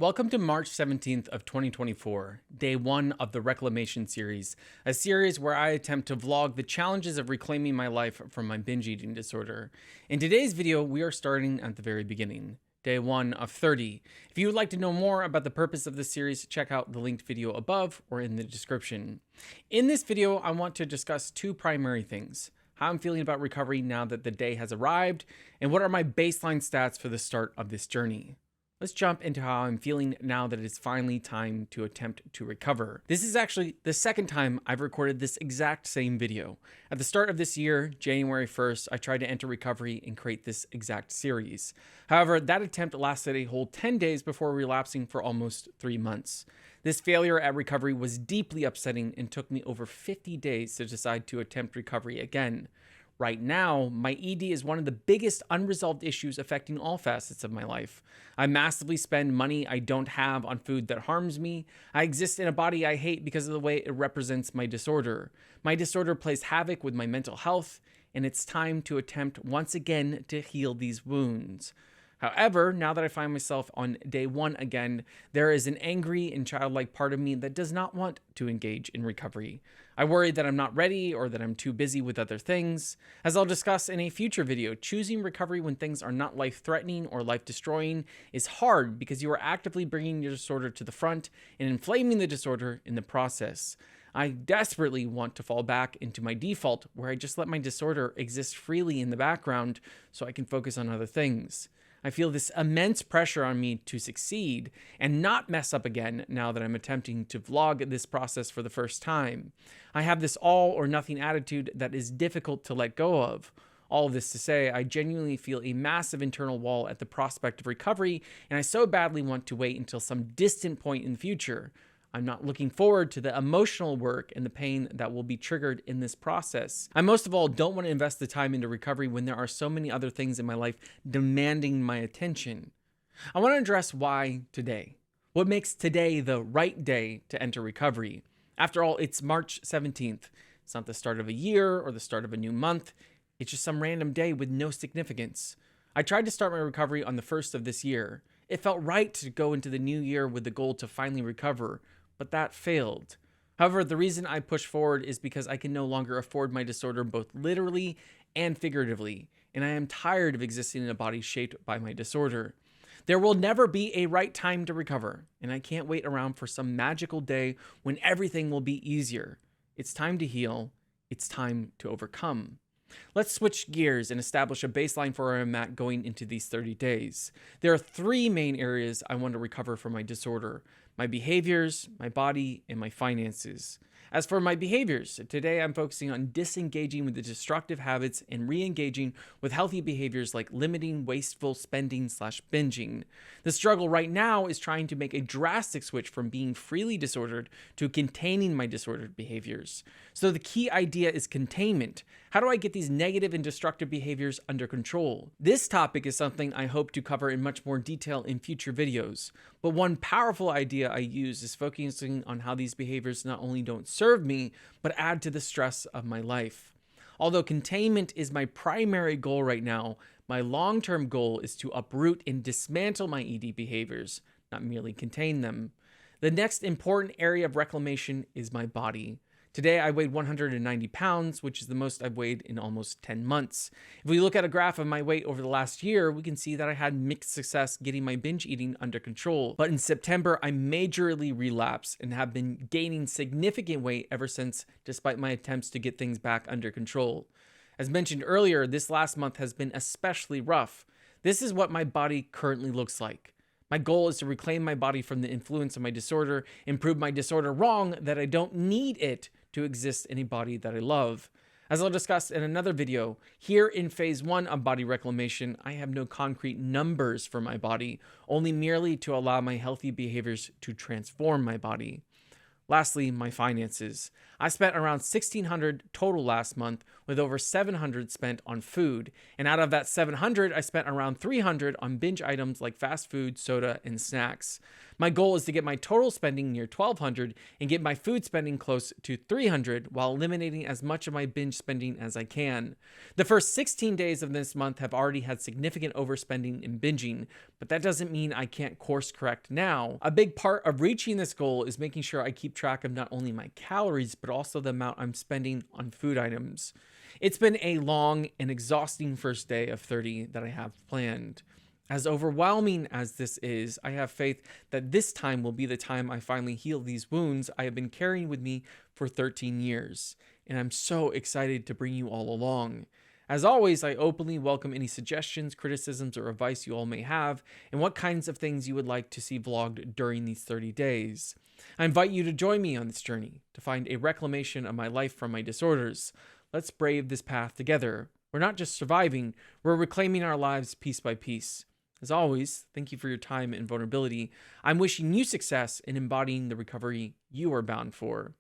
Welcome to March 17th of 2024, day one of the Reclamation Series, a series where I attempt to vlog the challenges of reclaiming my life from my binge eating disorder. In today's video, we are starting at the very beginning, day one of 30. If you would like to know more about the purpose of this series, check out the linked video above or in the description. In this video, I want to discuss two primary things: how I'm feeling about recovery now that the day has arrived, and what are my baseline stats for the start of this journey. Let's jump into how I'm feeling now that it is finally time to attempt to recover. This is actually the second time I've recorded this exact same video. At the start of this year, January 1st, I tried to enter recovery and create this exact series. However, that attempt lasted a whole 10 days before relapsing for almost 3 months. This failure at recovery was deeply upsetting and took me over 50 days to decide to attempt recovery again. Right now, my ED is one of the biggest unresolved issues affecting all facets of my life. I massively spend money I don't have on food that harms me. I exist in a body I hate because of the way it represents my disorder. My disorder plays havoc with my mental health, and it's time to attempt once again to heal these wounds. However, now that I find myself on day one again, there is an angry and childlike part of me that does not want to engage in recovery. I worry that I'm not ready or that I'm too busy with other things. As I'll discuss in a future video, choosing recovery when things are not life-threatening or life-destroying is hard because you are actively bringing your disorder to the front and inflaming the disorder in the process. I desperately want to fall back into my default where I just let my disorder exist freely in the background so I can focus on other things. I feel this immense pressure on me to succeed and not mess up again now that I'm attempting to vlog this process for the first time. I have this all or nothing attitude that is difficult to let go of. All of this to say, I genuinely feel a massive internal wall at the prospect of recovery, and I so badly want to wait until some distant point in the future. I'm not looking forward to the emotional work and the pain that will be triggered in this process. I most of all don't want to invest the time into recovery when there are so many other things in my life demanding my attention. I want to address why today. What makes today the right day to enter recovery? After all, it's March 17th. It's not the start of a year or the start of a new month. It's just some random day with no significance. I tried to start my recovery on the 1st of this year. It felt right to go into the new year with the goal to finally recover, but that failed. However, the reason I push forward is because I can no longer afford my disorder both literally and figuratively, and I am tired of existing in a body shaped by my disorder. There will never be a right time to recover, and I can't wait around for some magical day when everything will be easier. It's time to heal. It's time to overcome. Let's switch gears and establish a baseline for where I'm at going into these 30 days. There are 3 main areas I want to recover from my disorder: my behaviors, my body, and my finances. As for my behaviors, today I'm focusing on disengaging with the destructive habits and re-engaging with healthy behaviors like limiting wasteful spending/binging. The struggle right now is trying to make a drastic switch from being freely disordered to containing my disordered behaviors. So the key idea is containment. How do I get these negative and destructive behaviors under control? This topic is something I hope to cover in much more detail in future videos, but one powerful idea I use is focusing on how these behaviors not only don't serve me, but add to the stress of my life. Although containment is my primary goal right now, my long-term goal is to uproot and dismantle my ED behaviors, not merely contain them. The next important area of reclamation is my body. Today, I weighed 190 pounds, which is the most I've weighed in almost 10 months. If we look at a graph of my weight over the last year, we can see that I had mixed success getting my binge eating under control. But in September, I majorly relapsed and have been gaining significant weight ever since, despite my attempts to get things back under control. As mentioned earlier, this last month has been especially rough. This is what my body currently looks like. My goal is to reclaim my body from the influence of my disorder and prove my disorder wrong, that I don't need it to exist in a body that I love. As I'll discuss in another video, here in phase 1 of body reclamation, I have no concrete numbers for my body, only merely to allow my healthy behaviors to transform my body. Lastly, my finances. I spent around $1,600 total last month, with over 700 spent on food. And out of that 700, I spent around 300 on binge items like fast food, soda, and snacks. My goal is to get my total spending near 1,200 and get my food spending close to 300 while eliminating as much of my binge spending as I can. The first 16 days of this month have already had significant overspending and binging, but that doesn't mean I can't course correct now. A big part of reaching this goal is making sure I keep track of not only my calories, but also the amount I'm spending on food items. It's been a long and exhausting first day of 30 that I have planned. As overwhelming as this is, I have faith that this time will be the time I finally heal these wounds I have been carrying with me for 13 years. And I'm so excited to bring you all along. As always, I openly welcome any suggestions, criticisms, or advice you all may have, and what kinds of things you would like to see vlogged during these 30 days. I invite you to join me on this journey to find a reclamation of my life from my disorders. Let's brave this path together. We're not just surviving, we're reclaiming our lives piece by piece. As always, thank you for your time and vulnerability. I'm wishing you success in embodying the recovery you are bound for.